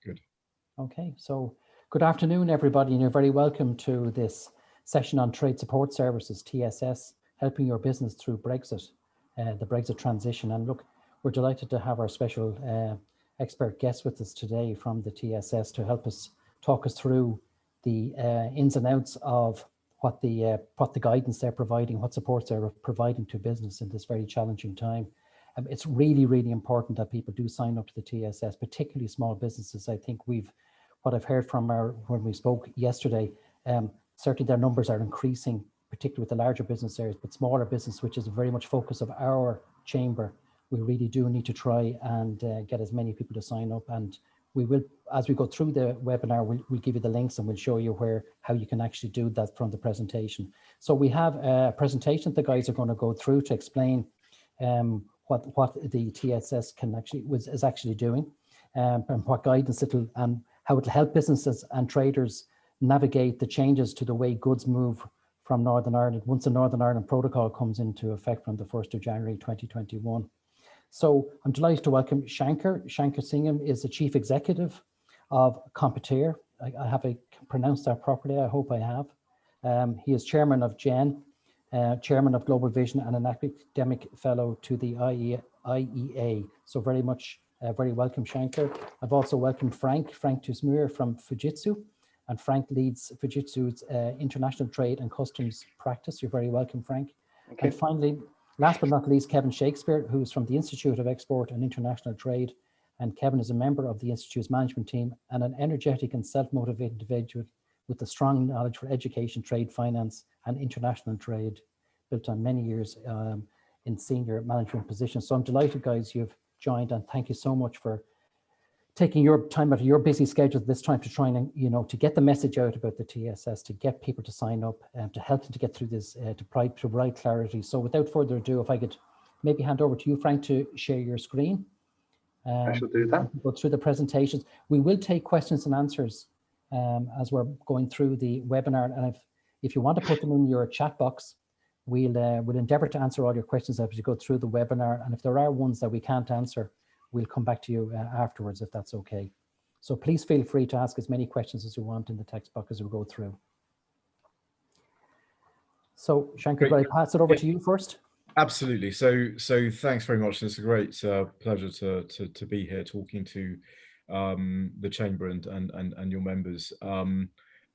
Good. Okay, so good afternoon, everybody, and you're very welcome to this session on Trade Support Services, TSS, helping your business through Brexit, the Brexit transition. And look, we're delighted to have our special expert guest with us today from the TSS to help us talk us through the ins and outs of what the guidance they're providing, what supports they're providing to business in this very challenging time. It's really, really important that people do sign up to the TSS, particularly small businesses. I think what I've heard from when we spoke yesterday, certainly their numbers are increasing, particularly with the larger business areas, but smaller business, which is very much focus of our chamber, we really do need to try and get as many people to sign up. And we will, as we go through the webinar, we'll give you the links and we'll show you how you can actually do that from the presentation. So we have a presentation the guys are going to go through to explain what the TSS is actually doing, and what guidance and how it'll help businesses and traders navigate the changes to the way goods move from Northern Ireland once the Northern Ireland Protocol comes into effect from the 1st of January 2021. So I'm delighted to welcome Shankar. Shankar Singham is the Chief Executive of Competare. I have pronounced that properly, I hope I have. He is Chairman of GEN, Chairman of Global Vision, and an academic fellow to the IEA. So very welcome, Shankar. I've also welcomed Frank Tusmuir from Fujitsu, and Frank leads Fujitsu's international trade and customs practice. You're very welcome, Frank. Okay. And finally, last but not least, Kevin Shakespeare, who's from the Institute of Export and International Trade. And Kevin is a member of the Institute's management team and an energetic and self-motivated individual with a strong knowledge for education, trade, finance, and international trade, built on many years in senior management positions. So I'm delighted, guys, you've joined, and thank you so much for taking your time out of your busy schedule this time to try and, to get the message out about the TSS, to get people to sign up, to help them to get through this, to provide clarity. So without further ado, if I could maybe hand over to you, Frank, to share your screen. I shall do that. Go through the presentations. We will take questions and answers as we're going through the webinar, and if you want to put them in your chat box, we'll endeavour to answer all your questions as you go through the webinar, and if there are ones that we can't answer, we'll come back to you afterwards, if that's okay. So please feel free to ask as many questions as you want in the text box as we go through. So Shankar, could I pass it over to you first? Absolutely. So thanks very much. It's a great pleasure to be here talking to the Chamber and your members.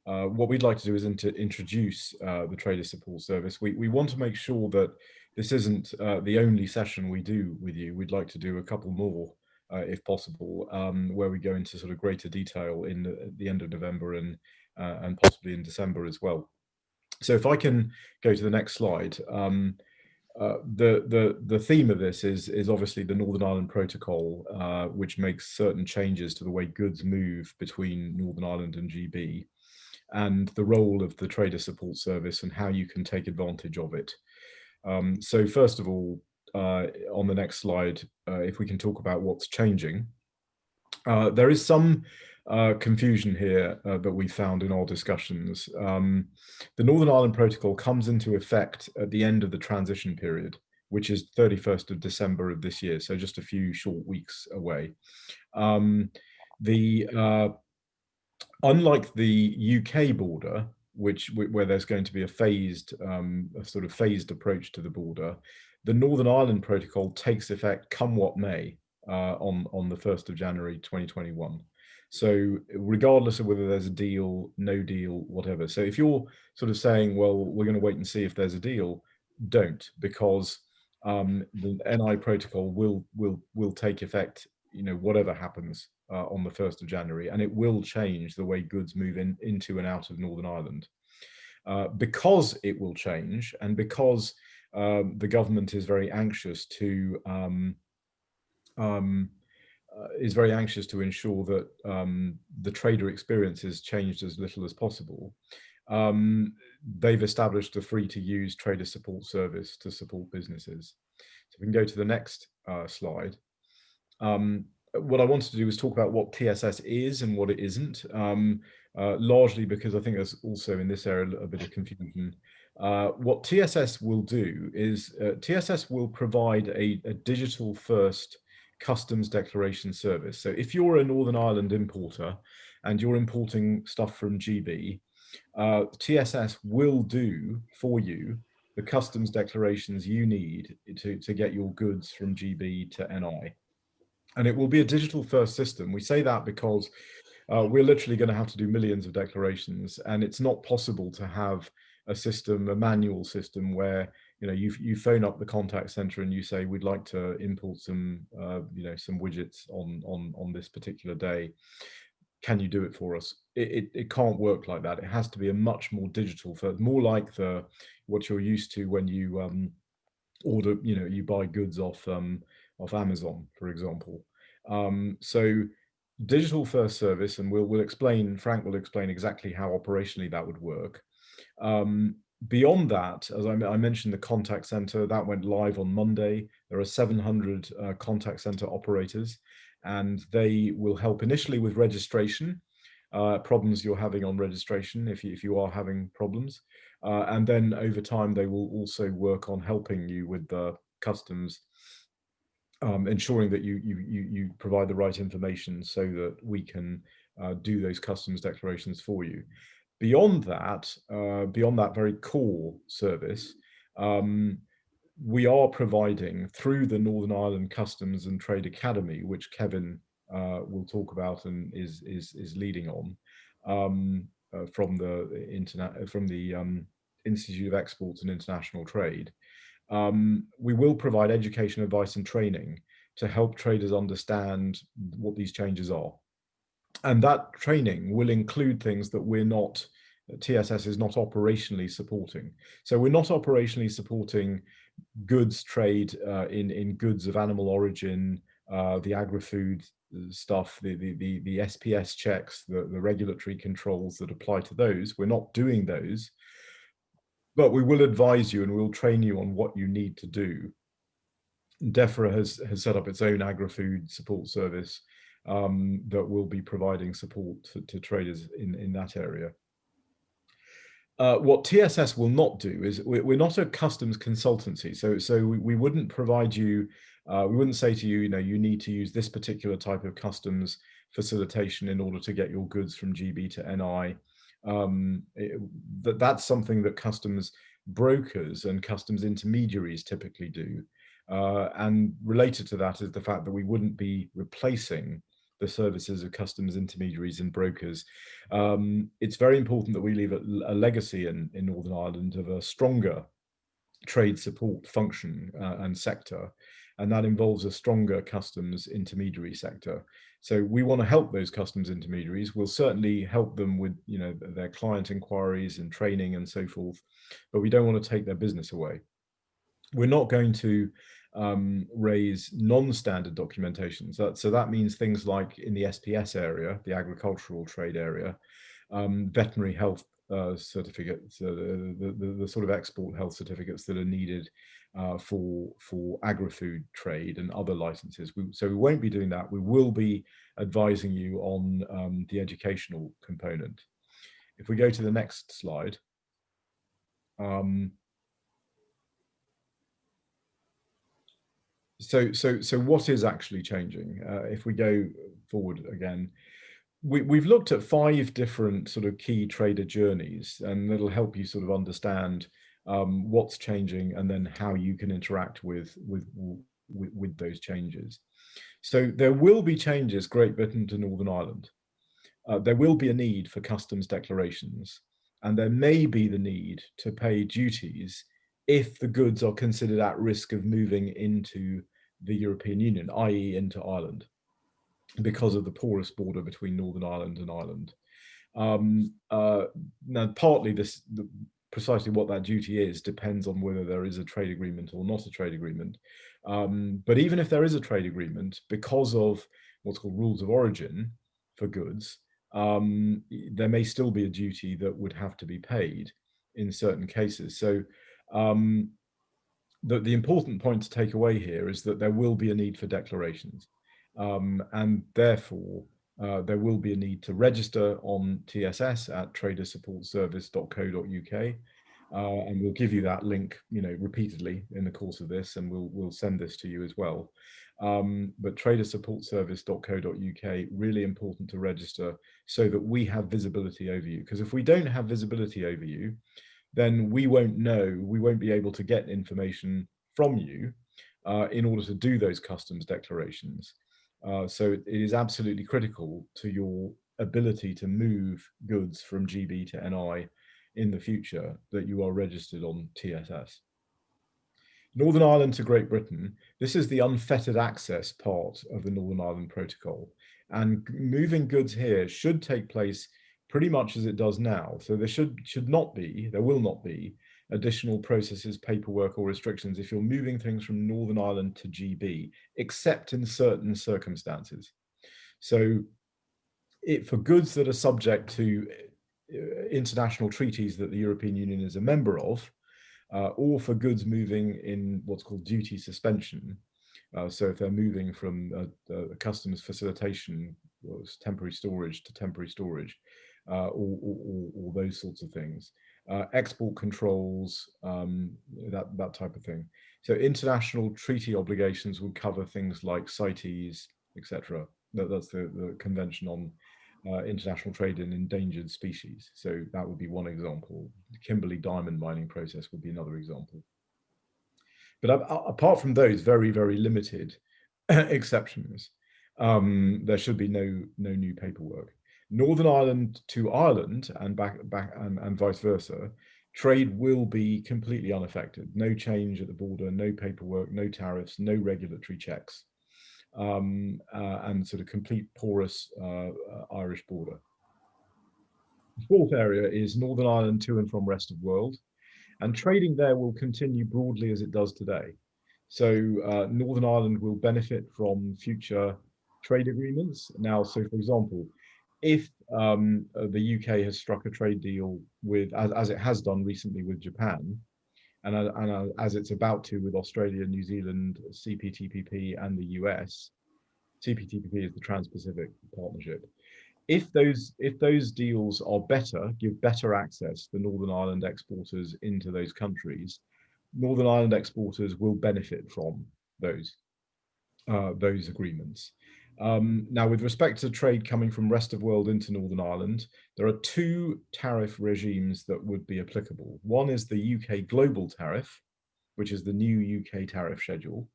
What we'd like to do is introduce the Trader Support Service. We want to make sure that this isn't the only session we do with you. We'd like to do a couple more, if possible, where we go into sort of greater detail in the end of November and possibly in December as well. So if I can go to the next slide. The theme of this is obviously the Northern Ireland Protocol, which makes certain changes to the way goods move between Northern Ireland and GB, and the role of the Trader Support Service and how you can take advantage of it. So first of all, on the next slide, if we can talk about what's changing. There is some confusion here that we found in our discussions. The Northern Ireland Protocol comes into effect at the end of the transition period, which is 31st of December of this year, so just a few short weeks away. Unlike the UK border, where there's going to be a sort of phased approach to the border, the Northern Ireland Protocol takes effect come what may on the 1st of January 2021. So regardless of whether there's a deal, no deal, whatever. So if you're sort of saying, well, we're going to wait and see if there's a deal, don't, because the NI protocol will take effect, whatever happens on the 1st of January, and it will change the way goods move into and out of Northern Ireland. Because it will change, and because the government is very anxious to ensure that the trader experience is changed as little as possible, they've established a free-to-use trader support service to support businesses. So we can go to the next slide. What I wanted to do was talk about what TSS is and what it isn't, largely because I think there's also in this area a bit of confusion. What TSS will do is TSS will provide a digital-first customs declaration service. So if you're a Northern Ireland importer and you're importing stuff from GB, TSS will do for you the customs declarations you need to get your goods from GB to NI. And it will be a digital first system. We say that because we're literally going to have to do millions of declarations, and it's not possible to have a system, a manual system, where you phone up the contact center and you say, we'd like to import some some widgets on this particular day. Can you do it for us? It can't work like that. It has to be a much more digital, more like what you're used to when you order, you buy goods off Amazon, for example. So digital first service, and Frank will explain exactly how operationally that would work. Beyond that, as I mentioned, the contact center that went live on Monday. There are 700 contact center operators, and they will help initially with registration, problems you're having on registration if you are having problems. And then over time, they will also work on helping you with the customs, ensuring that you provide the right information so that we can do those customs declarations for you. Beyond that very core service, we are providing through the Northern Ireland Customs and Trade Academy, which Kevin will talk about and is leading on, from the Institute of Exports and International Trade. We will provide education, advice, and training to help traders understand what these changes are. And that training will include things that TSS is not operationally supporting. So we're not operationally supporting goods trade in goods of animal origin, the agri-food stuff, the SPS checks, the regulatory controls that apply to those. We're not doing those, but we will advise you and we'll train you on what you need to do. DEFRA has set up its own agri-food support service that will be providing support to traders in that area. What TSS will not do is we're not a customs consultancy, so we wouldn't provide you. We wouldn't say to you, you need to use this particular type of customs facilitation in order to get your goods from GB to NI. That's something that customs brokers and customs intermediaries typically do. And related to that is the fact that we wouldn't be replacing the services of customs intermediaries and brokers. It's very important that we leave a legacy in Northern Ireland of a stronger trade support function and sector, and that involves a stronger customs intermediary sector. So we want to help those customs intermediaries. We'll certainly help them with their client inquiries and training and so forth, but we don't want to take their business away. We're not going to raise non-standard documentations. So that means things like in the SPS area, the agricultural trade area, veterinary health certificates, the sort of export health certificates that are needed for agri-food trade and other licenses. So we won't be doing that. We will be advising you on the educational component. If we go to the next slide. So what is actually changing? If we go forward again, we've looked at 5 different sort of key trader journeys, and it'll help you sort of understand what's changing and then how you can interact with those changes. So there will be changes Great Britain to Northern Ireland. There will be a need for customs declarations, and there may be the need to pay duties if the goods are considered at risk of moving into the European Union, i.e. into Ireland, because of the porous border between Northern Ireland and Ireland. Now, partly precisely what that duty is depends on whether there is a trade agreement or not a trade agreement. But even if there is a trade agreement, because of what's called rules of origin for goods, there may still be a duty that would have to be paid in certain cases. So the important point to take away here is that there will be a need for declarations, and therefore there will be a need to register on TSS at tradersupportservice.co.uk, and we'll give you that link repeatedly in the course of this, and we'll send this to you as well. But tradersupportservice.co.uk, really important to register so that we have visibility over you. Because if we don't have visibility over you, then we won't know, we won't be able to get information from you in order to do those customs declarations. So it is absolutely critical to your ability to move goods from GB to NI in the future that you are registered on TSS. Northern Ireland to Great Britain, this is the unfettered access part of the Northern Ireland Protocol. And moving goods here should take place pretty much as it does now. So there there will not be additional processes, paperwork or restrictions if you're moving things from Northern Ireland to GB, except in certain circumstances. So for goods that are subject to international treaties that the European Union is a member of, or for goods moving in what's called duty suspension. So if they're moving from a customs facilitation, temporary storage to temporary storage, or those sorts of things. Export controls, that type of thing. So international treaty obligations would cover things like CITES, etc. That's the Convention on international trade in endangered species. So that would be one example. The Kimberley diamond mining process would be another example. But apart from those very, very limited exceptions, there should be no new paperwork. Northern Ireland to Ireland and back and vice versa, trade will be completely unaffected. No change at the border, no paperwork, no tariffs, no regulatory checks. And sort of complete porous Irish border. The fourth area is Northern Ireland to and from rest of world, and trading there will continue broadly as it does today. So Northern Ireland will benefit from future trade agreements. Now, so for example, if the UK has struck a trade deal with, as it has done recently with Japan, and as it's about to with Australia, New Zealand, CPTPP, and the US. CPTPP is the Trans-Pacific Partnership. If those deals are better, give better access for Northern Ireland exporters into those countries, Northern Ireland exporters will benefit from those agreements. Now, with respect to trade coming from rest of world into Northern Ireland, there are two tariff regimes that would be applicable. One is the UK global tariff, which is the new UK tariff schedule,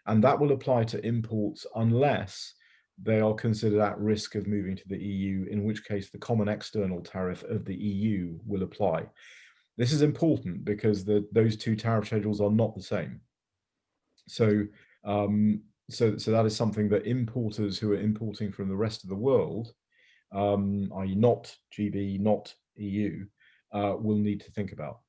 and that will apply to imports unless they are considered at risk of moving to the EU, in which case the common external tariff of the EU will apply. This is important because those two tariff schedules are not the same. So that is something that importers who are importing from the rest of the world, i.e. not GB, not EU, will need to think about.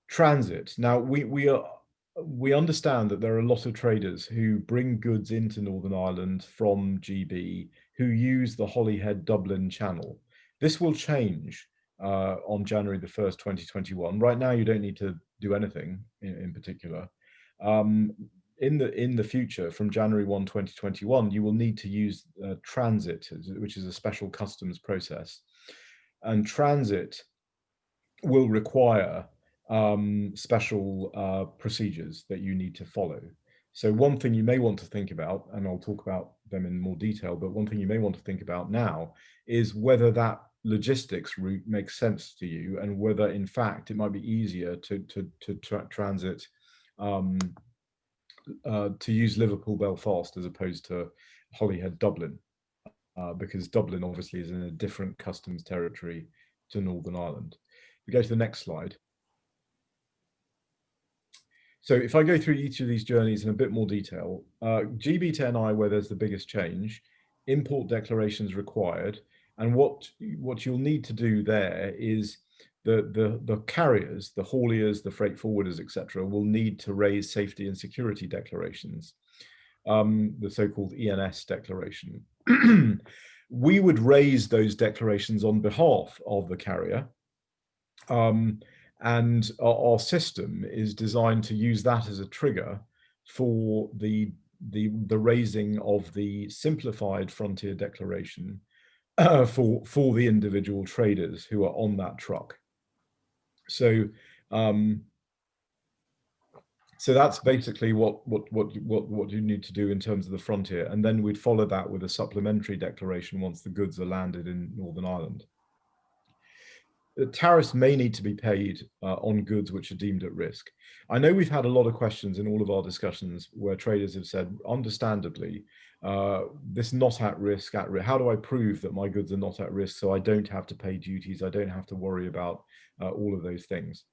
Transit. Now, we understand that there are a lot of traders who bring goods into Northern Ireland from GB who use the Holyhead Dublin channel. This will change on January the 1st, 2021. Right now, you don't need to do anything in particular. In the future, from January 1, 2021, you will need to use transit, which is a special customs process. And transit will require special procedures that you need to follow. So one thing you may want to think about, and I'll talk about them in more detail, but one thing you may want to think about now is whether that logistics route makes sense to you, and whether in fact it might be easier to transit to use Liverpool Belfast as opposed to Holyhead Dublin, because Dublin obviously is in a different customs territory to Northern Ireland. We go to the next slide. So if I go through each of these journeys in a bit more detail, GB to NI, where there's the biggest change, import declarations required, and what you'll need to do there is the carriers, the hauliers, the freight forwarders, etc., will need to raise safety and security declarations, the so-called ENS declaration. We would raise those declarations on behalf of the carrier, and our system is designed to use that as a trigger for the raising of the simplified frontier declaration for the individual traders who are on that truck. So So that's basically what you need to do in terms of the frontier, and then we'd follow that with a supplementary declaration once the goods are landed in Northern Ireland. The tariffs may need to be paid on goods which are deemed at risk. I know we've had a lot of questions in all of our discussions where traders have said, understandably, this not at risk, how do I prove that my goods are not at risk so I don't have to pay duties, I don't have to worry about all of those things.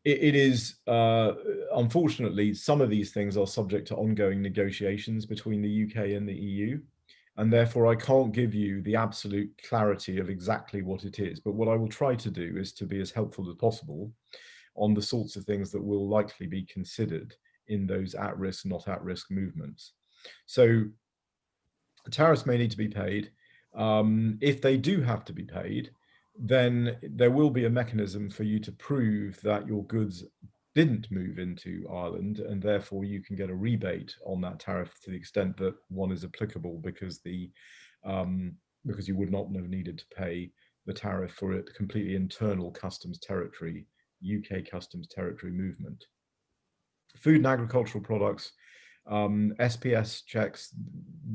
It is, unfortunately, some of these things are subject to ongoing negotiations between the UK and the EU. And therefore, I can't give you the absolute clarity of exactly what it is. But what I will try to do is to be as helpful as possible on the sorts of things that will likely be considered in those at-risk, not at-risk movements. So tariffs may need to be paid. If they do have to be paid, then there will be a mechanism for you to prove that your goods didn't move into Ireland, and therefore you can get a rebate on that tariff to the extent that one is applicable, because because you would not have needed to pay the tariff for a completely internal customs territory, UK customs territory movement. Food and agricultural products, SPS checks,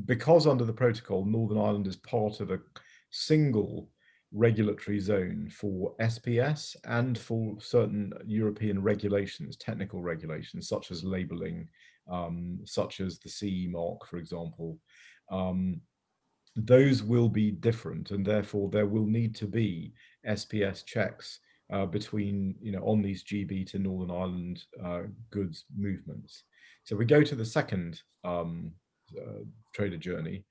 because under the protocol, Northern Ireland is part of a single regulatory zone for SPS and for certain European regulations, technical regulations, such as labeling, such as the CE mark, for example. Those will be different, and therefore there will need to be SPS checks between, on these GB to Northern Ireland goods movements. So we go to the second trader journey.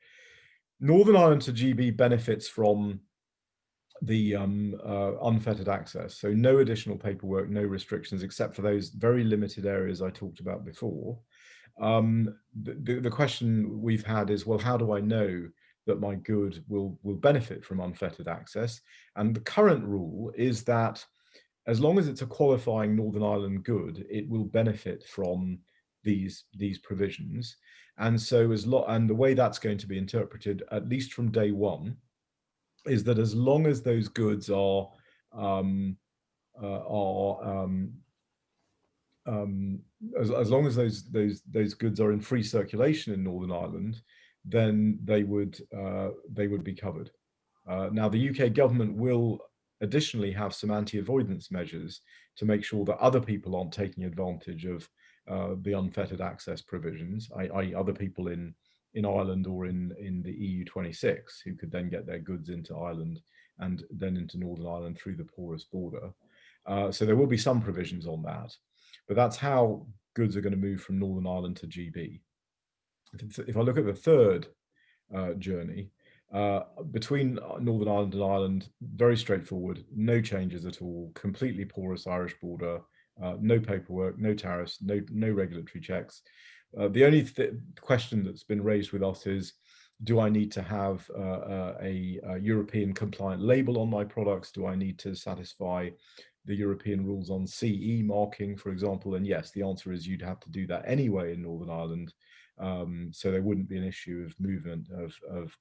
Northern Ireland to GB benefits from the unfettered access. So no additional paperwork, no restrictions, except for those very limited areas I talked about before. The question we've had is, well, how do I know that my good will benefit from unfettered access? And the current rule is that as long as it's a qualifying Northern Ireland good, it will benefit from these provisions. And so and the way that's going to be interpreted, at least from day one, is that as long as those goods are as long as those goods are in free circulation in Northern Ireland, then they would be covered. Now, the UK government will additionally have some anti-avoidance measures to make sure that other people aren't taking advantage of the unfettered access provisions, i.e. other people in Ireland or in the EU 26, who could then get their goods into Ireland and then into Northern Ireland through the porous border. So there will be some provisions on that, but that's how goods are going to move from Northern Ireland to GB. If I look at the third journey, between Northern Ireland and Ireland, very straightforward, no changes at all, completely porous Irish border, no paperwork, no tariffs, no regulatory checks. The only question that's been raised with us is, do I need to have a European compliant label on my products? Do I need to satisfy the European rules on CE marking, for example? And yes, the answer is you'd have to do that anyway in Northern Ireland. So there wouldn't be an issue of movement of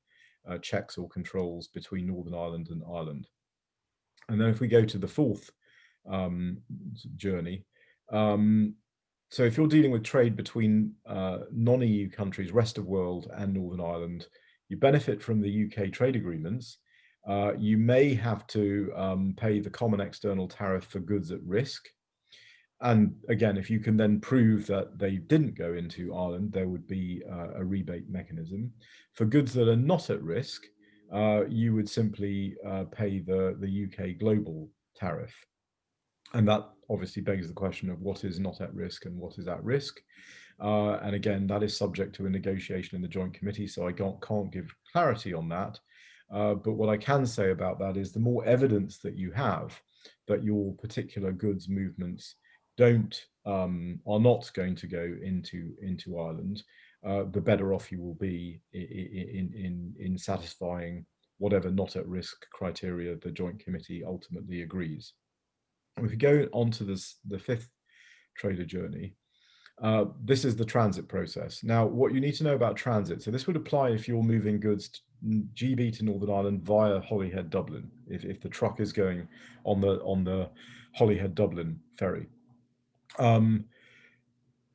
checks or controls between Northern Ireland and Ireland. And then if we go to the fourth journey, so if you're dealing with trade between non-EU countries, rest of world, and Northern Ireland, you benefit from the UK trade agreements. You may have to pay the common external tariff for goods at risk. And again, if you can then prove that they didn't go into Ireland, there would be a rebate mechanism. For goods that are not at risk, you would simply pay the UK global tariff. And that obviously begs the question of what is not at risk and what is at risk. And again, that is subject to a negotiation in the Joint Committee, so I can't give clarity on that. But what I can say about that is the more evidence that you have that your particular goods movements are not going to go into Ireland, the better off you will be in satisfying whatever not at risk criteria the Joint Committee ultimately agrees. If we go on to the fifth trader journey, this is the transit process. Now, what you need to know about transit, so this would apply if you're moving goods GB to Northern Ireland via Holyhead, Dublin, if the truck is going on the Holyhead, Dublin ferry.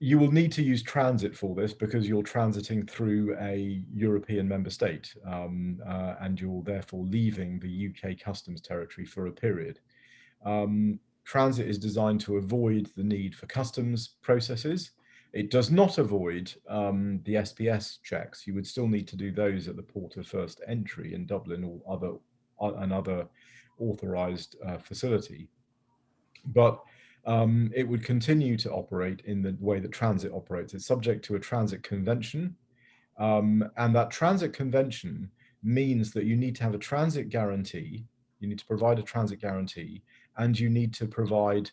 You will need to use transit for this because you're transiting through a European member state, and you're therefore leaving the UK customs territory for a period. Transit is designed to avoid the need for customs processes. It does not avoid the SPS checks. You would still need to do those at the port of first entry in Dublin or another authorized facility. But it would continue to operate in the way that transit operates. It's subject to a transit convention. And that transit convention means that you need to have a transit guarantee. You need to provide a transit guarantee, and you need to provide.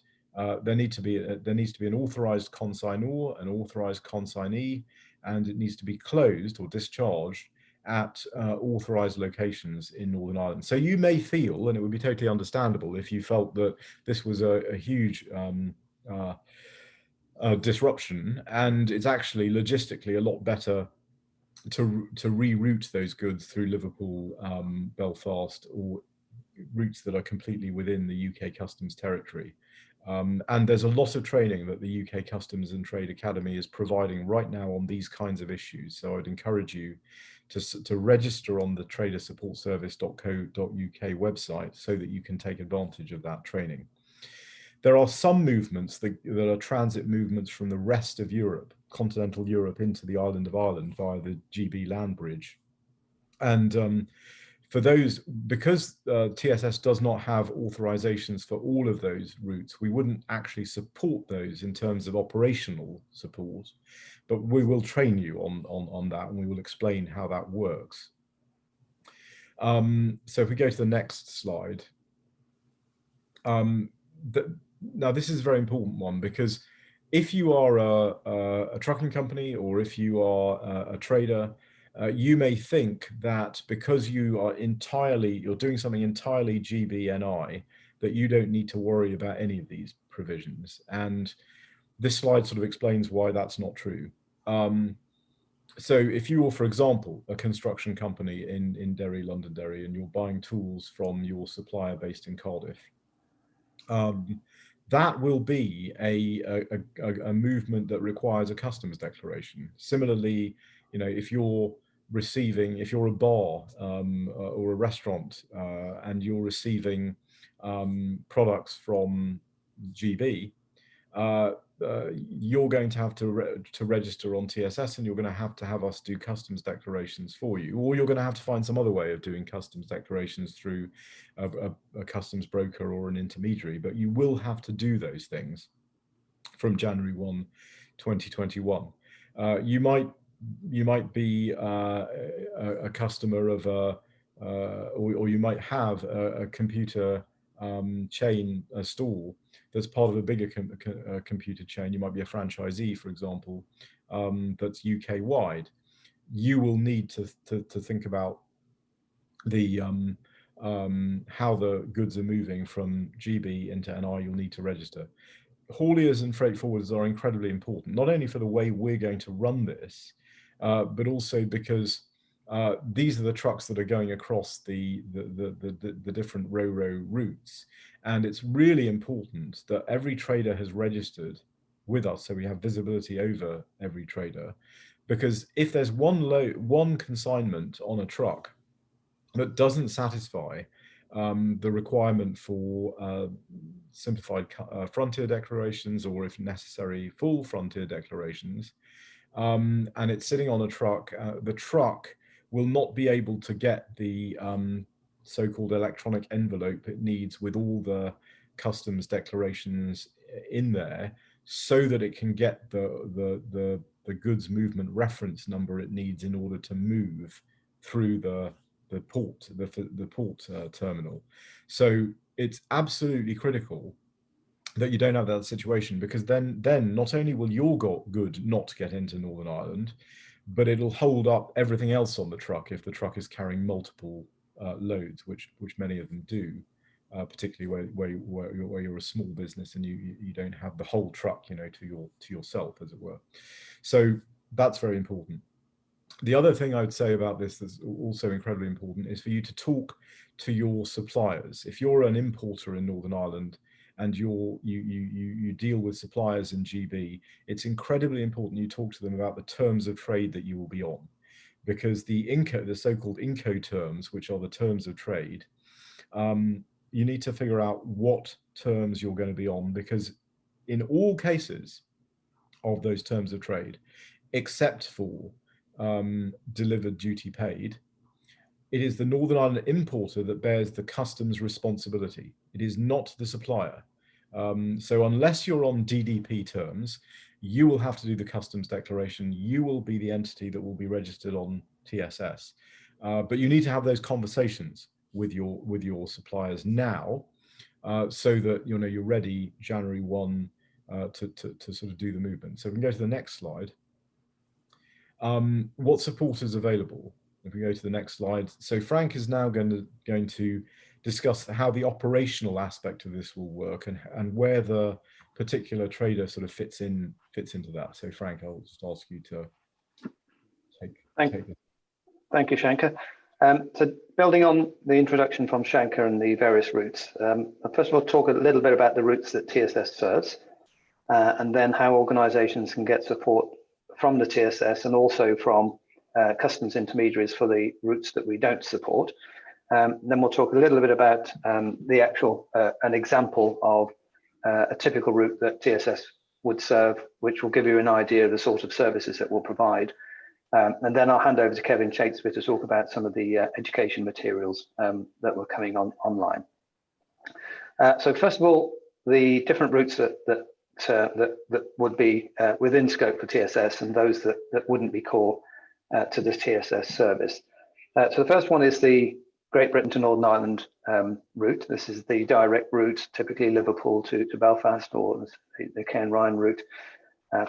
There needs to be an authorized consignor, an authorized consignee, and it needs to be closed or discharged at authorized locations in Northern Ireland. So you may feel, and it would be totally understandable if you felt that this was a huge disruption, and it's actually logistically a lot better to reroute those goods through Liverpool, Belfast, or routes that are completely within the UK customs territory. And there's a lot of training that the UK Customs and Trade Academy is providing right now on these kinds of issues. So I'd encourage you to register on the tradersupportservice.co.uk website so that you can take advantage of that training. There are some movements that are transit movements from the rest of Europe, continental Europe, into the island of Ireland via the GB land bridge. And for those, because TSS does not have authorizations for all of those routes, we wouldn't actually support those in terms of operational support, but we will train you on that, and we will explain how that works. So if we go to the next slide. Now this is a very important one, because if you are a trucking company, or if you are a trader, you may think that because you're doing something entirely GB/NI, that you don't need to worry about any of these provisions. And this slide sort of explains why that's not true. So if you are, for example, a construction company in Derry, Londonderry, and you're buying tools from your supplier based in Cardiff, that will be a movement that requires a customs declaration. Similarly, if you're a bar or a restaurant, and you're receiving products from GB, you're going to have to register on TSS, and you're going to have us do customs declarations for you, or you're going to have to find some other way of doing customs declarations through a customs broker or an intermediary. But you will have to do those things from January 1, 2021. You might be a customer of or you might have a computer chain, a store that's part of a bigger computer chain. You might be a franchisee, for example, that's UK wide. You will need to think about the how the goods are moving from GB into NI. You'll need to register. Hauliers and freight forwarders are incredibly important, not only for the way we're going to run this, but also because these are the trucks that are going across the different ro-ro routes. And it's really important that every trader has registered with us, so we have visibility over every trader. Because if there's one consignment on a truck that doesn't satisfy the requirement for simplified frontier declarations, or if necessary, full frontier declarations, and it's sitting on a truck, the truck will not be able to get the so-called electronic envelope it needs with all the customs declarations in there, so that it can get the goods movement reference number it needs in order to move through the port terminal. So it's absolutely critical that you don't have that situation, because then not only will your good not get into Northern Ireland, but it'll hold up everything else on the truck if the truck is carrying multiple loads, which many of them do, particularly where you're a small business and you don't have the whole truck, to yourself, as it were. So that's very important. The other thing I would say about this that's also incredibly important is for you to talk to your suppliers. If you're an importer in Northern Ireland and you deal with suppliers in GB, it's incredibly important you talk to them about the terms of trade that you will be on, because the so-called Incoterms, which are the terms of trade, you need to figure out what terms you're going to be on, because in all cases of those terms of trade, except for delivered duty paid, it is the Northern Ireland importer that bears the customs responsibility. It is not the supplier. So unless you're on DDP terms, you will have to do the customs declaration. You will be the entity that will be registered on TSS. But you need to have those conversations with your suppliers now, so that you're ready January 1 to sort of do the movement. So we can go to the next slide. What support is available? If we go to the next slide. So Frank is now going to discuss how the operational aspect of this will work, and where the particular trader sort of fits into that. So Frank, I'll just ask you to take it. Thank you, Shanker. So building on the introduction from Shanker and the various routes, I'll first of all talk a little bit about the routes that TSS serves, and then how organisations can get support from the TSS and also from customs intermediaries for the routes that we don't support. Then we'll talk a little bit about the actual, an example of a typical route that TSS would serve, which will give you an idea of the sort of services that we'll provide. And then I'll hand over to Kevin Shakespeare to talk about some of the education materials that were coming online. So first of all, the different routes that would be within scope for TSS, and those that wouldn't be core to the TSS service. So the first one is the Great Britain to Northern Ireland route. This is the direct route, typically Liverpool to Belfast, or the Cairn Ryan route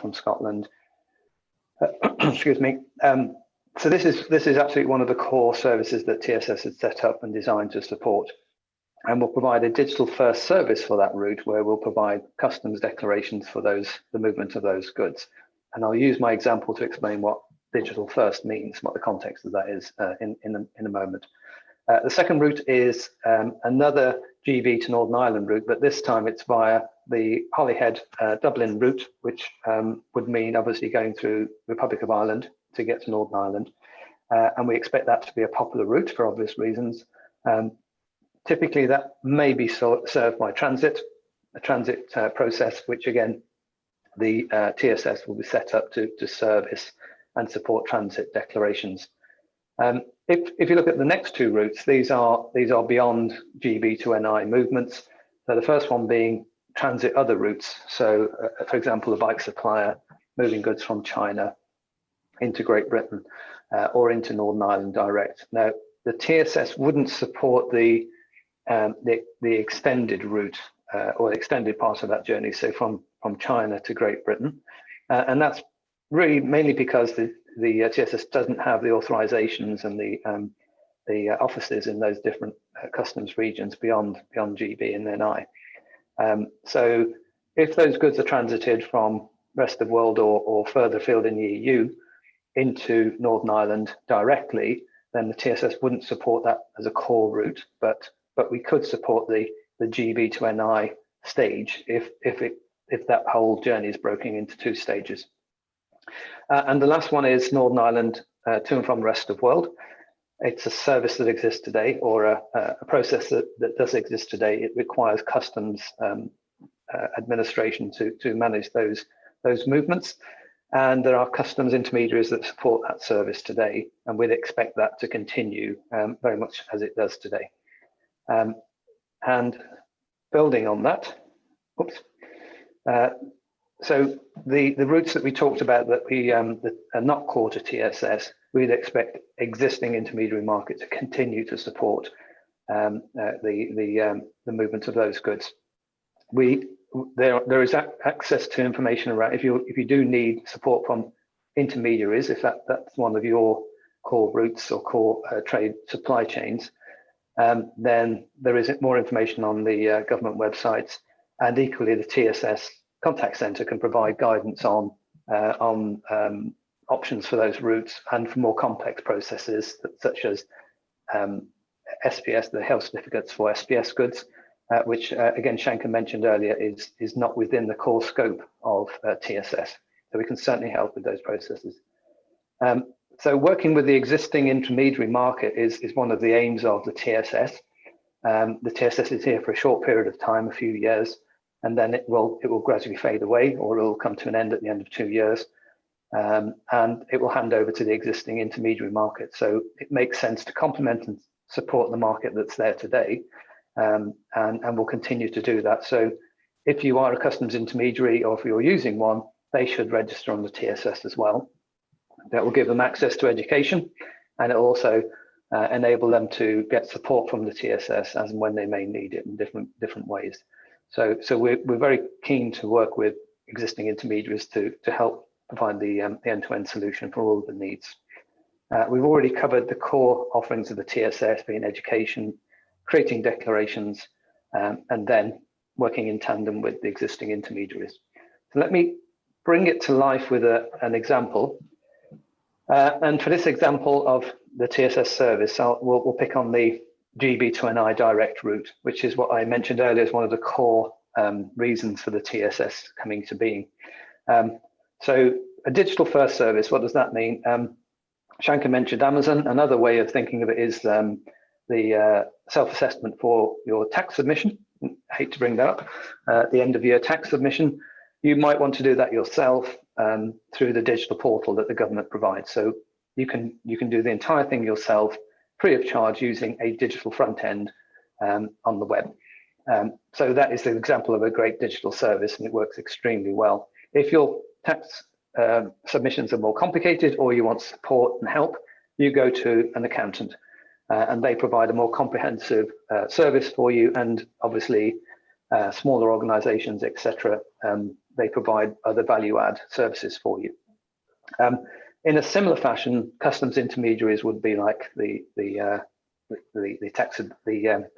from Scotland. Excuse me. So this is absolutely one of the core services that TSS has set up and designed to support. And we'll provide a digital first service for that route, where we'll provide customs declarations for the movement of those goods. And I'll use my example to explain what digital first means, what the context of that is in a moment. The second route is another GB to Northern Ireland route, but this time it's via the Holyhead Dublin route, which would mean obviously going through Republic of Ireland to get to Northern Ireland. And we expect that to be a popular route for obvious reasons. Typically that may be served by a transit process, which again, the TSS will be set up to service and support transit declarations. If you look at the next two routes, these are beyond GB to NI movements. So the first one being transit other routes. So for example, a bike supplier moving goods from China into Great Britain or into Northern Ireland direct. Now, the TSS wouldn't support the extended route or the extended part of that journey, so from China to Great Britain, and that's really mainly because the TSS doesn't have the authorizations and the offices in those different customs regions beyond GB and NI. So if those goods are transited from rest of world or further afield in the EU into Northern Ireland directly, then the TSS wouldn't support that as a core route, but we could support the GB to NI stage if that whole journey is broken into two stages. And the last one is Northern Ireland to and from the rest of the world. It's a service that exists today, or a process that does exist today. It requires customs administration to manage those movements. And there are customs intermediaries that support that service today, and we'd expect that to continue very much as it does today. And building on that, so the routes that we talked about that that are not core to TSS, we'd expect existing intermediary market to continue to support the movement of those goods. There is access to information around if you do need support from intermediaries, if that's one of your core routes or core trade supply chains, then there is more information on the government websites, and equally the TSS contact center can provide guidance on options for those routes and for more complex processes such as SPS, the health certificates for SPS goods, which again, Shanker mentioned earlier, is not within the core scope of TSS. So we can certainly help with those processes. So working with the existing intermediary market is one of the aims of the TSS. The TSS is here for a short period of time, a few years, and then it will gradually fade away, or it will come to an end at the end of 2 years, and it will hand over to the existing intermediary market. So it makes sense to complement and support the market that's there today, and we'll continue to do that. So if you are a customs intermediary, or if you're using one, they should register on the TSS as well. That will give them access to education, and it will also enable them to get support from the TSS as and when they may need it in different ways. So we're very keen to work with existing intermediaries to help provide the end-to-end solution for all of the needs. We've already covered the core offerings of the TSS, being education, creating declarations, and then working in tandem with the existing intermediaries. So let me bring it to life with an example. And for this example of the TSS service, we'll pick on the GB2NI direct route, which is what I mentioned earlier is one of the core reasons for the TSS coming to being. So a digital first service, what does that mean? Shanker mentioned Amazon. Another way of thinking of it is the self-assessment for your tax submission. I hate to bring that up. At the end of year tax submission, you might want to do that yourself through the digital portal that the government provides. So you can do the entire thing yourself, free of charge, using a digital front end on the web. So that is an example of a great digital service, and it works extremely well. If your tax submissions are more complicated, or you want support and help, you go to an accountant, and they provide a more comprehensive service for you. And obviously, smaller organizations, etc., they provide other value-add services for you. In a similar fashion, customs intermediaries would be like the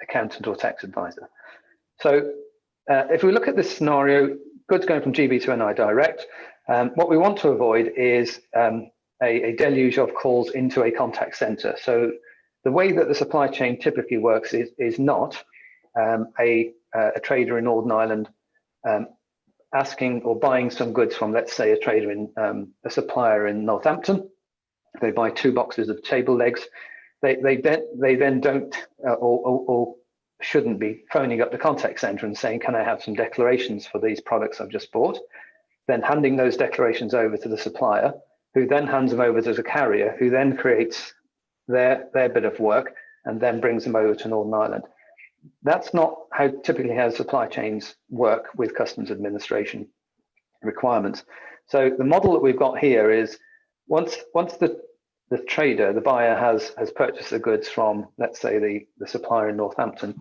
accountant or tax advisor. So if we look at this scenario, goods going from GB2NI direct, what we want to avoid is a deluge of calls into a contact center. So the way that the supply chain typically works is not a trader in Northern Ireland asking or buying some goods from, let's say, a trader in a supplier in Northampton. They buy 2 boxes of table legs. They then don't or shouldn't be phoning up the contact center and saying, can I have some declarations for these products I've just bought? Then handing those declarations over to the supplier, who then hands them over to the carrier, who then creates their bit of work and then brings them over to Northern Ireland. That's not typically how supply chains work with customs administration requirements. So the model that we've got here is once the trader, the buyer has purchased the goods from, let's say, the supplier in Northampton,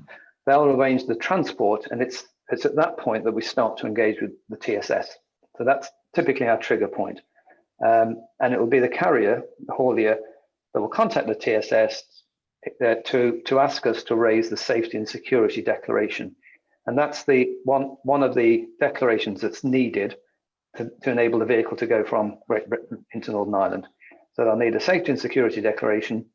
they'll arrange the transport, and it's at that point that we start to engage with the TSS. So that's typically our trigger point. And it will be the carrier, the haulier, that will contact the TSS to ask us to raise the safety and security declaration. And that's the one of the declarations that's needed to enable the vehicle to go from Great Britain into Northern Ireland. So they'll need a safety and security declaration.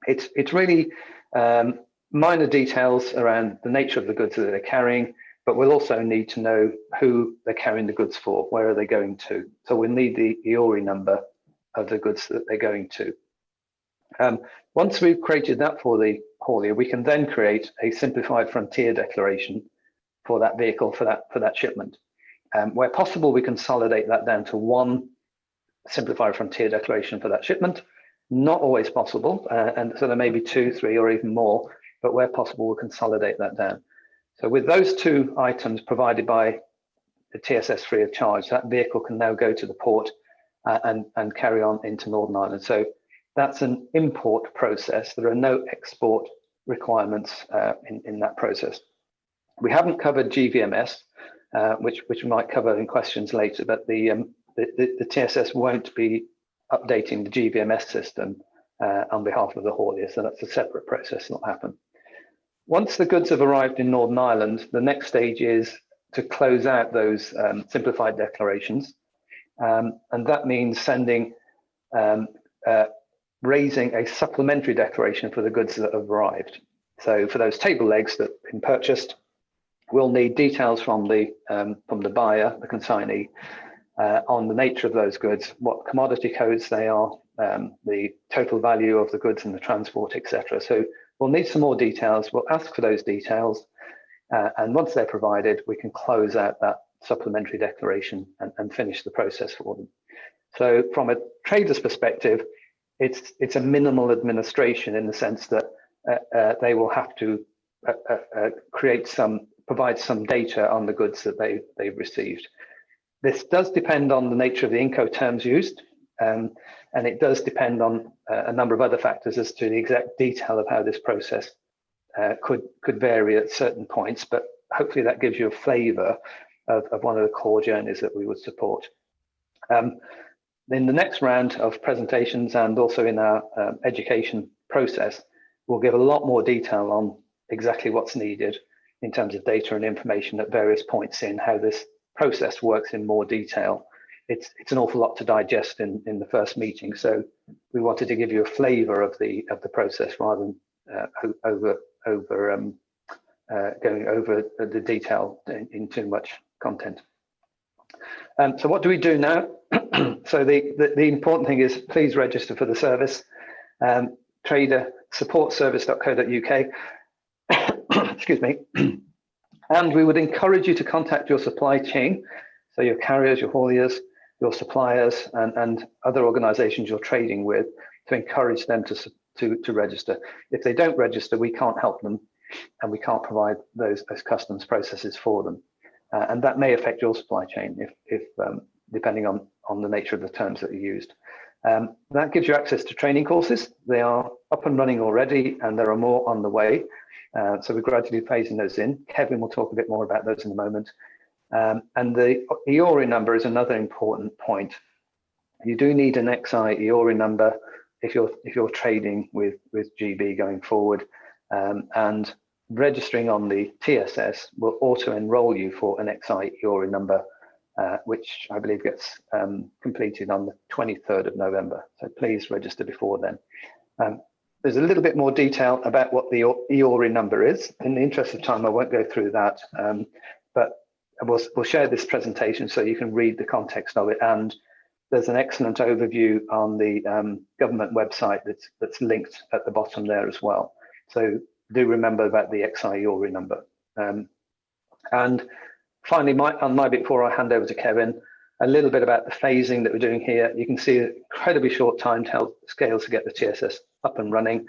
It's really minor details around the nature of the goods that they're carrying, but we'll also need to know who they're carrying the goods for, where are they going to. So we'll need the IORI number of the goods that they're going to. Once we've created that for the haulier, we can then create a simplified frontier declaration for that vehicle, for that shipment. Where possible, we consolidate that down to one simplified frontier declaration for that shipment. Not always possible, and so there may be 2, 3, or even more, but where possible, we'll consolidate that down. So with those 2 items provided by the TSS free of charge, that vehicle can now go to the port and carry on into Northern Ireland. So that's an import process. There are no export requirements in that process. We haven't covered GVMS, which we might cover in questions later, but the TSS won't be updating the GVMS system on behalf of the haulier, so that's a separate process that'll happen. Once the goods have arrived in Northern Ireland, the next stage is to close out those simplified declarations, and that means sending raising a supplementary declaration for the goods that have arrived. So for those table legs that have been purchased, we'll need details from the buyer, the consignee, on the nature of those goods, what commodity codes they are, the total value of the goods and the transport, etc. So we'll need some more details. We'll ask for those details, and once they're provided, we can close out that supplementary declaration and finish the process for them. So from a trader's perspective, it's a minimal administration in the sense that they will have to provide some data on the goods that they've received. This does depend on the nature of the Incoterms used, and it does depend on a number of other factors as to the exact detail of how this process could vary at certain points, but hopefully that gives you a flavour of one of the core journeys that we would support. In the next round of presentations and also in our education process, we'll give a lot more detail on exactly what's needed in terms of data and information at various points in how this process works in more detail. It's an awful lot to digest in the first meeting, so we wanted to give you a flavour of the process rather than going over the detail in too much content. So what do we do now? So the important thing is please register for the service, tradersupportservice.co.uk. Excuse me. And we would encourage you to contact your supply chain, so your carriers, your hauliers, your suppliers, and other organisations you're trading with, to encourage them to register. If they don't register, we can't help them, and we can't provide those customs processes for them. And that may affect your supply chain if depending on the nature of the terms that are used. That gives you access to training courses. They are up and running already, and there are more on the way. So we're gradually phasing those in. Kevin will talk a bit more about those in a moment. And the EORI number is another important point. You do need an XI EORI number if you're trading with GB going forward, and registering on the TSS will auto enroll you for an XI EORI number, which I believe gets completed on the 23rd of November. So please register before then. There's a little bit more detail about what the EORI number is. In the interest of time, I won't go through that, but we'll share this presentation so you can read the context of it. And there's an excellent overview on the government website that's linked at the bottom there as well. So do remember about the XI EORI number. And finally, on my bit before I hand over to Kevin, a little bit about the phasing that we're doing here. You can see an incredibly short time scales to get the TSS up and running.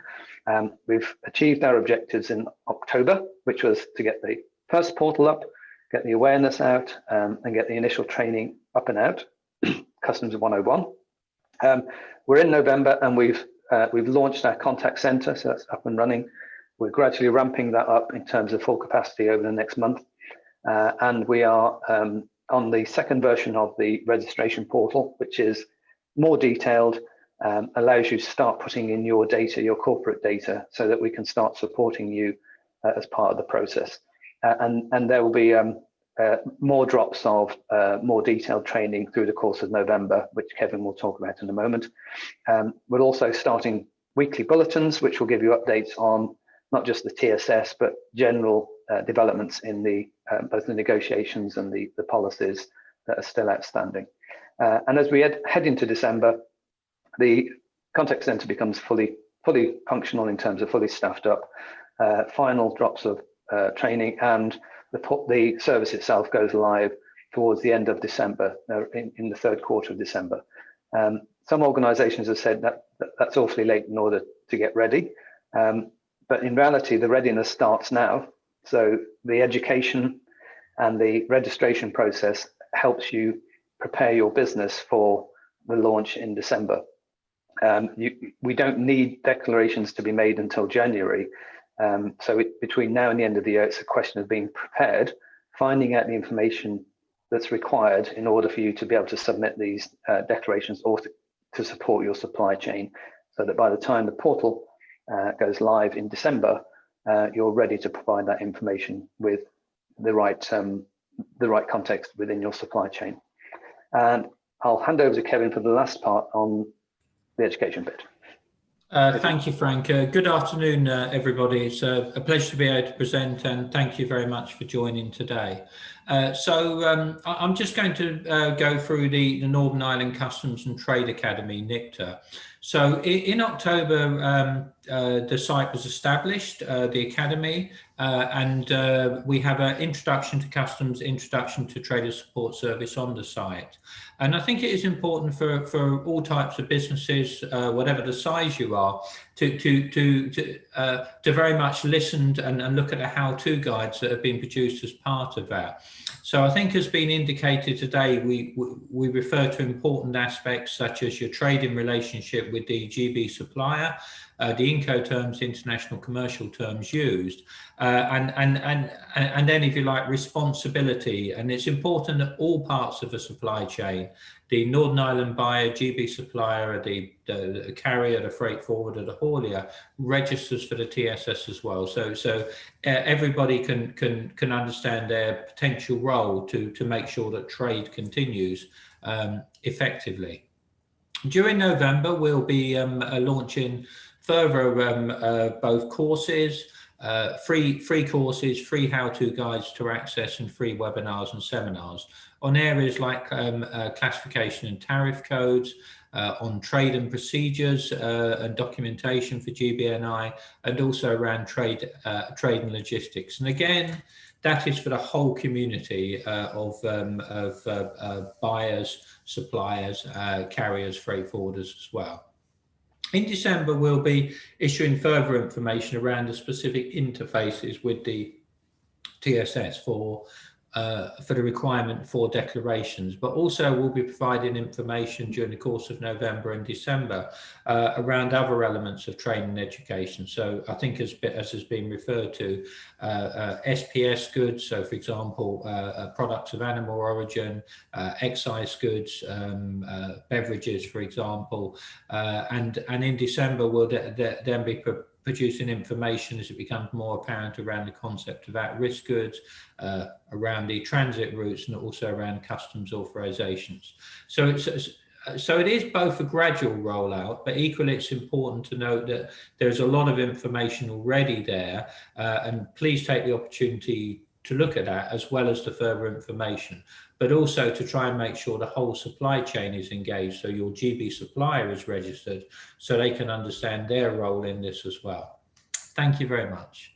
We've achieved our objectives in October, which was to get the first portal up, get the awareness out, and get the initial training up and out, Customs 101. We're in November, and we've launched our contact center, so that's up and running. We're gradually ramping that up in terms of full capacity over the next month. And we are on the second version of the registration portal, which is more detailed, allows you to start putting in your data, your corporate data, so that we can start supporting you as part of the process. And there will be more drops of more detailed training through the course of November, which Kevin will talk about in a moment. We're also starting weekly bulletins, which will give you updates on not just the TSS, but general developments in both the negotiations and the policies that are still outstanding. And as we head into December, the contact center becomes fully functional in terms of fully staffed up, final drops of training, and the service itself goes live towards the end of December, in the third quarter of December. Some organizations have said that's awfully late in order to get ready. But in reality, the readiness starts now. So the education and the registration process helps you prepare your business for the launch in December. We don't need declarations to be made until January. So between now and the end of the year, it's a question of being prepared, finding out the information that's required in order for you to be able to submit these declarations or to support your supply chain, so that by the time the portal goes live in December, you're ready to provide that information with the right context within your supply chain. And I'll hand over to Kevin for the last part on the education bit. Thank you, Frank. Good afternoon, everybody. It's a pleasure to be able to present, and thank you very much for joining today. I'm just going to go through the Northern Ireland Customs and Trade Academy, NICTA. So in October, the site was established, the Academy, and we have an Introduction to Customs, Introduction to Trader Support Service on the site. And I think it is important for all types of businesses, whatever the size you are, to very much listen and look at the how-to guides that have been produced as part of that. So I think has been indicated today, we refer to important aspects such as your trading relationship with the GB supplier, the Incoterms, international commercial terms used, and then, if you like, responsibility. And it's important that all parts of the supply chain, the Northern Ireland buyer, GB supplier, the carrier, the freight forwarder, the haulier, registers for the TSS as well. So everybody can understand their potential role to make sure that trade continues effectively. During November, we'll be launching further both courses, free courses, free how-to guides to access, and free webinars and seminars on areas like classification and tariff codes, on trade and procedures and documentation for GBNI, and also around trade and logistics. And again, that is for the whole community of buyers, suppliers, carriers, freight forwarders as well. In December, we'll be issuing further information around the specific interfaces with the TSS for the requirement for declarations, but also we'll be providing information during the course of November and December around other elements of training and education. So I think as has been referred to, SPS goods, so for example, products of animal origin, excise goods, beverages, for example, and in December we'll then be producing information as it becomes more apparent around the concept of at-risk goods, around the transit routes, and also around customs authorizations. So it is both a gradual rollout, but equally it's important to note that there's a lot of information already there, and please take the opportunity to look at that as well as the further information, but also to try and make sure the whole supply chain is engaged, so your GB supplier is registered, so they can understand their role in this as well. Thank you very much.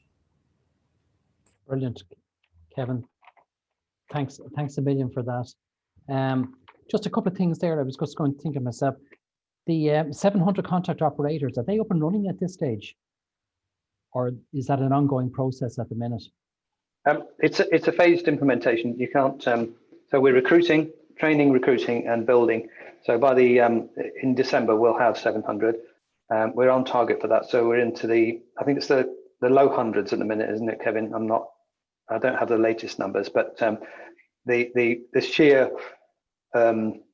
Brilliant, Kevin. Thanks a million for that. Just a couple of things there. I was just going to think of myself. The 700 contact operators, are they up and running at this stage, or is that an ongoing process at the minute? It's a phased implementation. You can't. So we're recruiting, recruiting, and building. So by the in December we'll have 700. We're on target for that. So we're into I think it's the low hundreds at the minute, isn't it, Kevin? I don't have the latest numbers, but the sheer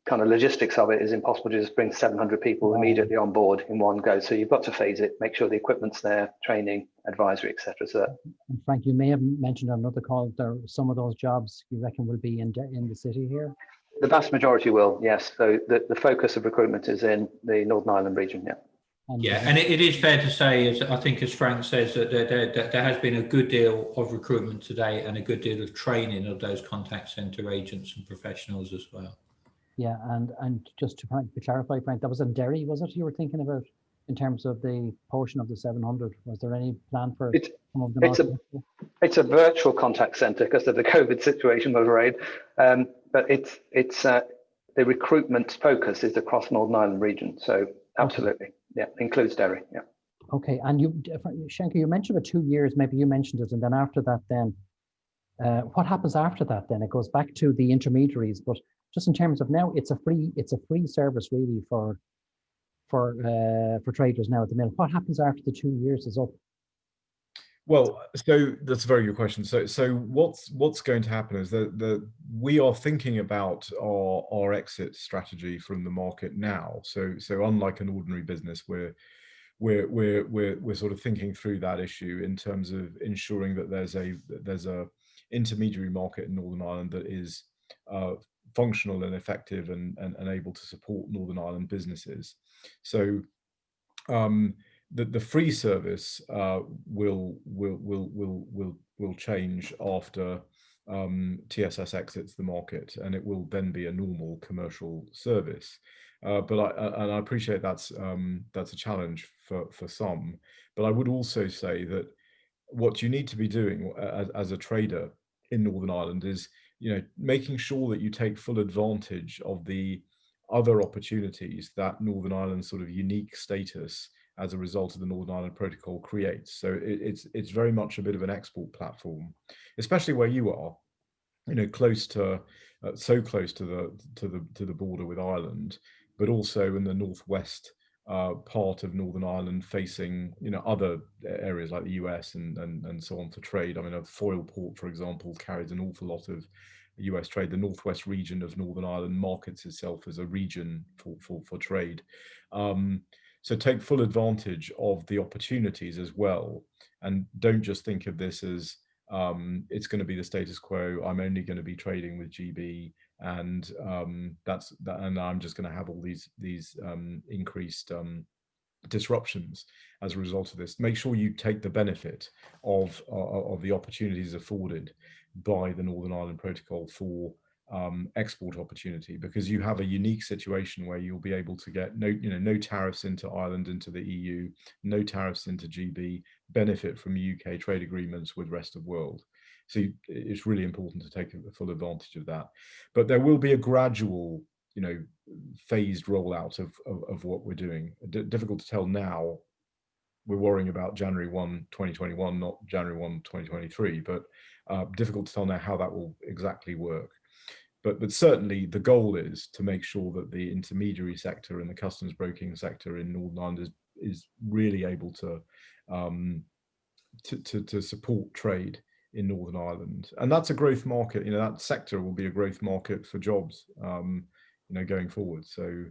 kind of logistics of it is impossible to just bring 700 people immediately on board in one go. So you've got to phase it, make sure the equipment's there, training, advisory, etc. So and Frank, you may have mentioned on another call there some of those jobs you reckon will be in the city here. The vast majority will, yes. So the focus of recruitment is in the Northern Ireland region, yeah. And it is fair to say, as Frank says, that there has been a good deal of recruitment today and a good deal of training of those contact centre agents and professionals as well. Yeah, and just to clarify, Frank, that was in Derry, was it? You were thinking about in terms of the portion of the 700. Was there any plan for some of the? It's a virtual contact centre because of the COVID situation, I'm afraid. But it's the recruitment focus is across Northern Ireland region. So absolutely, yeah, includes Derry. Yeah. Okay, and Shanker, you mentioned about 2 years. Maybe you mentioned it, and then after that, then what happens after that? Then it goes back to the intermediaries, but just in terms of now, it's a free service really for traders now at the minute. What happens after the 2 years is up? Well, so that's a very good question. So what's going to happen is that we are thinking about our exit strategy from the market now. So unlike an ordinary business, we're sort of thinking through that issue in terms of ensuring that there's a intermediary market in Northern Ireland that is functional and effective and able to support Northern Ireland businesses. So the free service will change after TSS exits the market, and it will then be a normal commercial service. But I appreciate that's a challenge for some. But I would also say that what you need to be doing as a trader in Northern Ireland is, making sure that you take full advantage of the other opportunities that Northern Ireland's sort of unique status as a result of the Northern Ireland Protocol creates. So it's very much a bit of an export platform, especially where you are, close to so close to the border with Ireland, but also in the northwest part of Northern Ireland, facing other areas like the US and so on for trade. I mean, a foil port, for example, carries an awful lot of US trade. The northwest region of Northern Ireland markets itself as a region for trade. So take full advantage of the opportunities as well, and don't just think of this as it's going to be the status quo. I'm only going to be trading with GB, and and I'm just going to have all these increased disruptions as a result of this. Make sure you take the benefit of the opportunities afforded by the Northern Ireland Protocol for export opportunity, because you have a unique situation where you'll be able to get no tariffs into Ireland, into the EU, no tariffs into GB, benefit from UK trade agreements with rest of world. So it's really important to take full advantage of that. But there will be a gradual, phased rollout of what we're doing. Difficult to tell now. We're worrying about January 1, 2021, not January 1, 2023, but difficult to tell now how that will exactly work. But certainly the goal is to make sure that the intermediary sector and the customs broking sector in Northern Ireland is really able to support trade in Northern Ireland, and that's a growth market. That sector will be a growth market for jobs, going forward. So,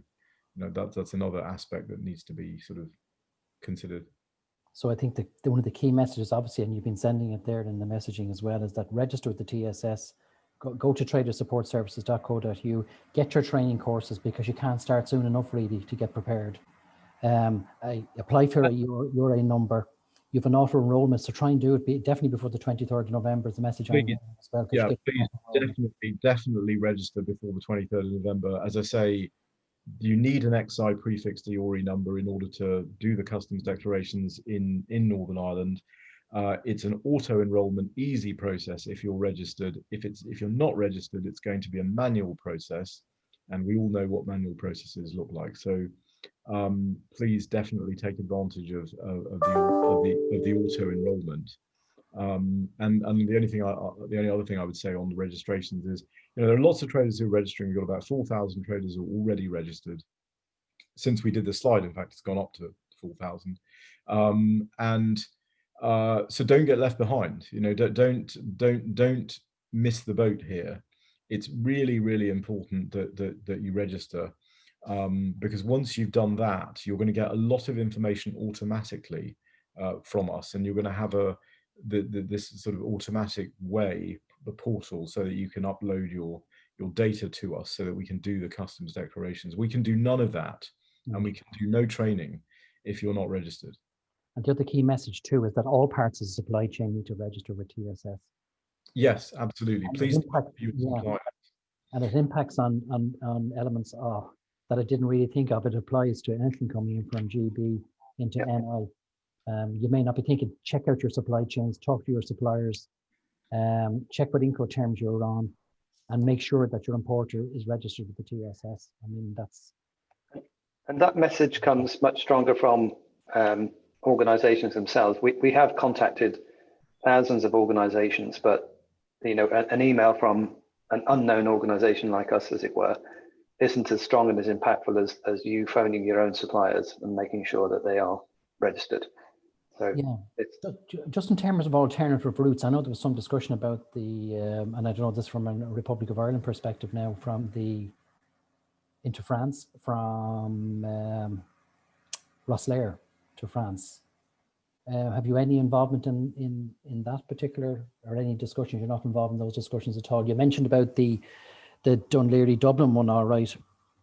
that's another aspect that needs to be sort of considered. So I think one of the key messages, obviously, and you've been sending it there in the messaging as well, is that register with the TSS. Go to tradersupportservices.co.uk, get your training courses, because you can't start soon enough really to get prepared. Apply for a URA number. You have an auto enrollment, so try and do it definitely before the 23rd of November is the message I'm getting as well. Yeah, please definitely register before the 23rd of November. As I say, you need an XI prefix to your ORI number in order to do the customs declarations in Northern Ireland. It's an auto enrollment, easy process if you're registered. If you're not registered, it's going to be a manual process, and we all know what manual processes look like. So please definitely take advantage of the auto enrollment. And the only other thing I would say on the registrations is, there are lots of traders who are registering. We've got about 4,000 traders who are already registered. Since we did the slide, in fact, it's gone up to 4,000. So don't get left behind. Don't miss the boat here. It's really, really important that you register, because once you've done that, you're going to get a lot of information automatically from us, and you're going to have this sort of automatic way, the portal, so that you can upload your data to us, so that we can do the customs declarations. We can do none of that, and we can do no training if you're not registered. And the other key message too is that all parts of the supply chain need to register with TSS. Yes, absolutely. And Please. And it impacts on elements that I didn't really think of. It applies to anything coming in from GB into NI. You may not be thinking, check out your supply chains, talk to your suppliers, check what Incoterms you're on, and make sure that your importer is registered with the TSS. I mean, and that message comes much stronger from organizations themselves. We have contacted thousands of organizations, but an email from an unknown organization like us, as it were, isn't as strong and as impactful as you phoning your own suppliers and making sure that they are registered. So it's just in terms of alternative routes. I know there was some discussion about and I don't know this from a Republic of Ireland perspective now, into France from Rosslare to France. Have you any involvement in that particular, or any discussions? You're not involved in those discussions at all. You mentioned about the Dún Laoghaire Dublin one, all right.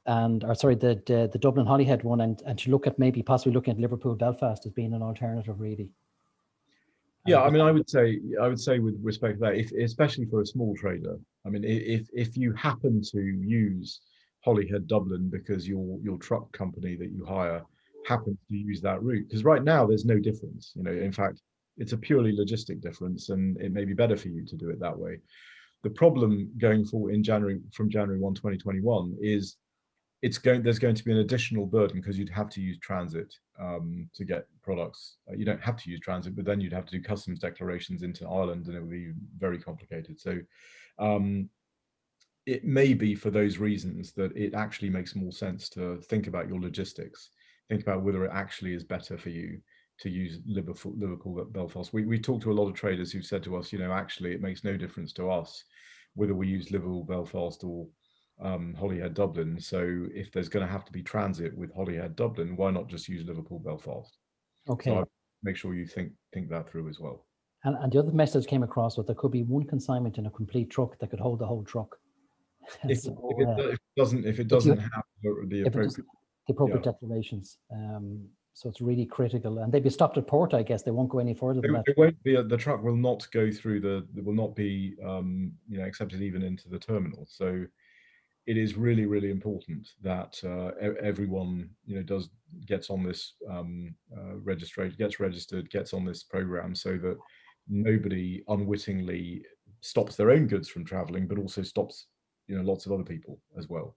and or sorry, the Dublin Holyhead one, and to look at maybe possibly looking at Liverpool Belfast as being an alternative, really. Yeah, I mean, I would say with respect to that, if, especially for a small trader, I mean, if you happen to use Holyhead Dublin because your truck company that you hire happens to use that route, because right now there's no difference. You know, in fact, it's a purely logistic difference, and it may be better for you to do it that way. The problem going forward from January 1, 2021 is there's going to be an additional burden because you'd have to use transit to get products. You don't have to use transit, but then you'd have to do customs declarations into Ireland, and it would be very complicated. So it may be for those reasons that it actually makes more sense to think about your logistics, think about whether it actually is better for you to use Liverpool Belfast. We talked to a lot of traders who said to us, you know, actually it makes no difference to us whether we use Liverpool Belfast or Holyhead Dublin. So if there's going to have to be transit with Holyhead Dublin, why not just use Liverpool Belfast? Okay. So make sure you think that through as well. And the other message came across was there could be one consignment in a complete truck that could hold the whole truck. If it doesn't have the appropriate declarations, so it's really critical, and they'd be stopped at port. I guess they won't go any further than that. It won't be. The truck will not go through will not be accepted even into the terminal. So it is really, really important that everyone gets on this gets registered, gets on this program, so that nobody unwittingly stops their own goods from traveling, but also stops lots of other people as well.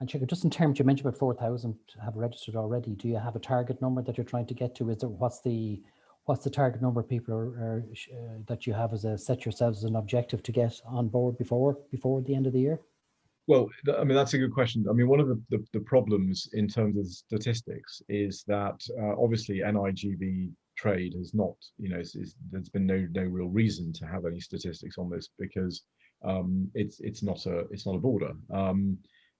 And Checker, just in terms, you mentioned about 4,000 have registered already. Do you have a target number that you're trying to get to? Is there what's the target number of people that you have set yourselves as an objective to get on board before the end of the year? Well, I mean, that's a good question. I mean, one of the problems in terms of statistics is that obviously NIGB trade has not, there's been no real reason to have any statistics on this because it's not a border.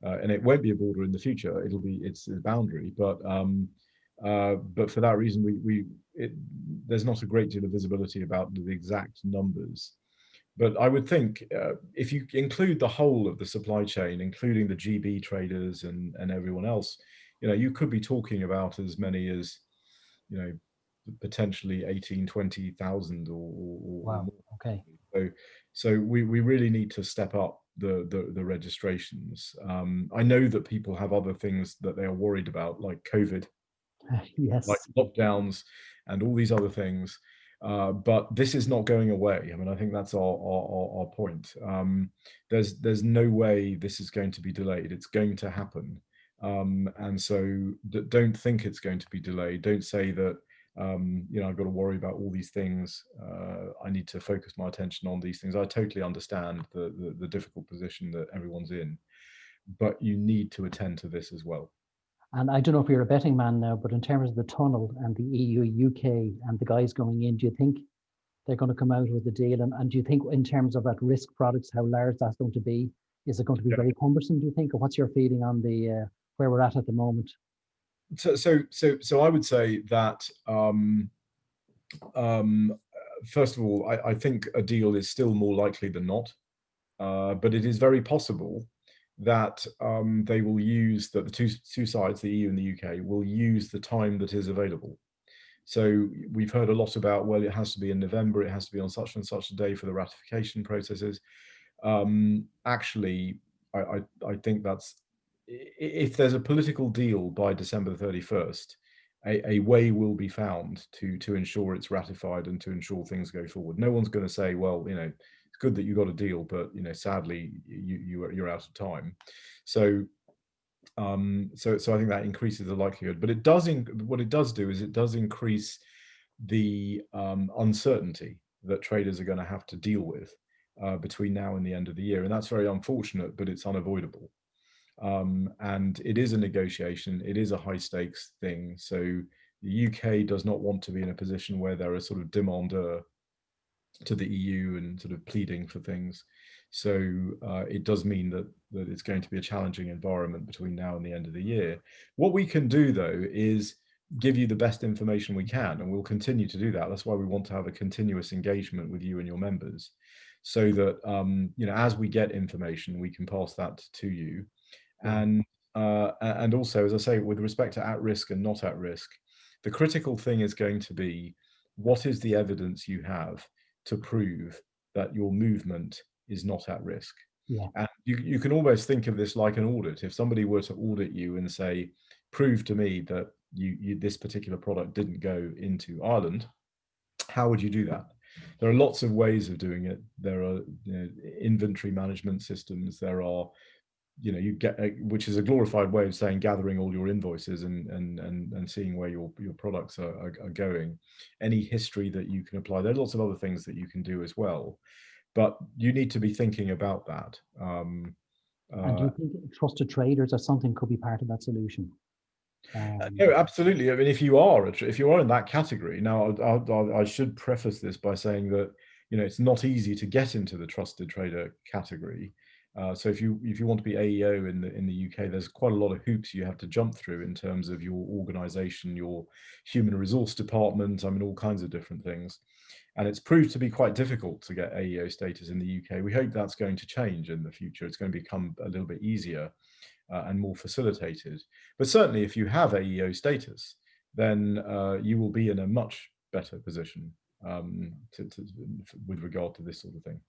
And it won't be a border in the future. It's a boundary, but for that reason, there's not a great deal of visibility about the exact numbers. But I would think if you include the whole of the supply chain, including the GB traders and everyone else, you could be talking about as many as, potentially 18, 20,000 or wow. More. Okay. So we really need to step up the registrations. I know that people have other things that they are worried about, like COVID, yes, like lockdowns and all these other things. But this is not going away. I mean, I think that's our point. There's no way this is going to be delayed. It's going to happen. And so don't think it's going to be delayed. Don't say that, I've got to worry about all these things. I need to focus my attention on these things. I totally understand the difficult position that everyone's in, but you need to attend to this as well. And I don't know if you're a betting man now, but in terms of the tunnel and the EU, UK, and the guys going in, do you think they're going to come out with a deal? And do you think in terms of at-risk products, how large that's going to be? Is it going to be very cumbersome, do you think? Or what's your feeling on the where we're at the moment? So I would say that first of all, I think a deal is still more likely than not, but it is very possible that they will use that the two sides, the EU and the UK, will use the time that is available. So we've heard a lot about, well, it has to be in November, it has to be on such and such a day for the ratification processes. Actually, I think that's, if there's a political deal by December 31st, a way will be found to ensure it's ratified and to ensure things go forward. No one's going to say, well, it's good that you got a deal, but sadly you're out of time. So so I think that increases the likelihood. But what it does do is it does increase the uncertainty that traders are going to have to deal with between now and the end of the year, and that's very unfortunate, but it's unavoidable. And it is a negotiation. It is a high stakes thing. So the UK does not want to be in a position where they're a sort of demandeur to the EU and sort of pleading for things. So it does mean that it's going to be a challenging environment between now and the end of the year. What we can do, though, is give you the best information we can, and we'll continue to do that. That's why we want to have a continuous engagement with you and your members, so that as we get information, we can pass that to you. And and also, as I say, with respect to at risk and not at risk, the critical thing is going to be, what is the evidence you have to prove that your movement is not at risk? Yeah. And you can almost think of this like an audit. If somebody were to audit you and say, prove to me that this particular product didn't go into Ireland, how would you do that? There are lots of ways of doing it. There are inventory management systems. There are, you get, which is a glorified way of saying gathering all your invoices and seeing where your products are going. Any history that you can apply. There are lots of other things that you can do as well, but you need to be thinking about that. And do you think trusted traders or something could be part of that solution? No, absolutely. I mean, if you are in that category, now I should preface this by saying that it's not easy to get into the trusted trader category. So if you want to be AEO in the UK, there's quite a lot of hoops you have to jump through in terms of your organisation, your human resource department. I mean, all kinds of different things, and it's proved to be quite difficult to get AEO status in the UK. We hope that's going to change in the future. It's going to become a little bit easier and more facilitated. But certainly, if you have AEO status, then you will be in a much better position with regard to this sort of thing.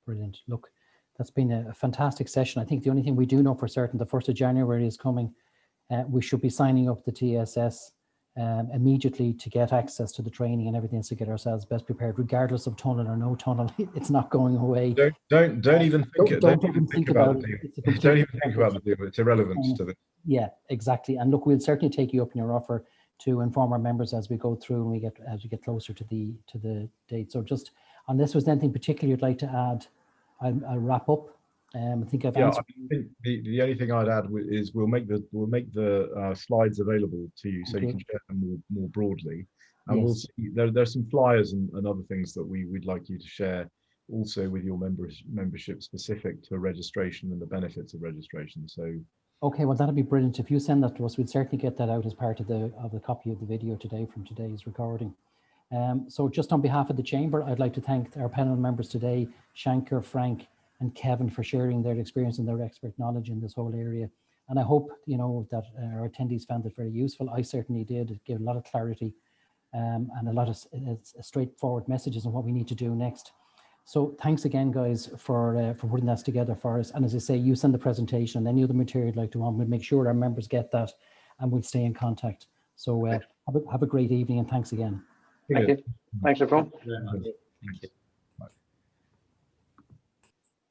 Brilliant. Look, that's been a fantastic session. I think the only thing we do know for certain, the 1st of January is coming. We should be signing up the TSS immediately to get access to the training and everything to get ourselves best prepared, regardless of tunnel or no tunnel. It's not going away. Don't even think about it. Don't even think about the deal. It's irrelevant to the. Yeah, exactly. And look, we'll certainly take you up in your offer to inform our members as we go through and as we get closer to the date. So just unless there's anything particular you'd like to add, I'll wrap up. I think I've answered. I think the only thing I'd add is we'll make the slides available to you so you can share them more broadly, and yes. We'll see there's some flyers and other things that we'd like you to share also with your membership specific to registration and the benefits of registration. So okay, well that'd be brilliant. If you send that to us, we'd certainly get that out as part of the copy of the video today from today's recording. So just on behalf of the Chamber, I'd like to thank our panel members today, Shankar, Frank, and Kevin, for sharing their experience and their expert knowledge in this whole area. And I hope, that our attendees found it very useful. I certainly did. It gave a lot of clarity and a lot of straightforward messages on what we need to do next. So thanks again, guys, for putting that together for us. And as I say, you send the presentation and any other material you'd like to want, we'll make sure our members get that and we'll stay in contact. So have a great evening and thanks again. Thank you. Thanks, everyone. Thank you.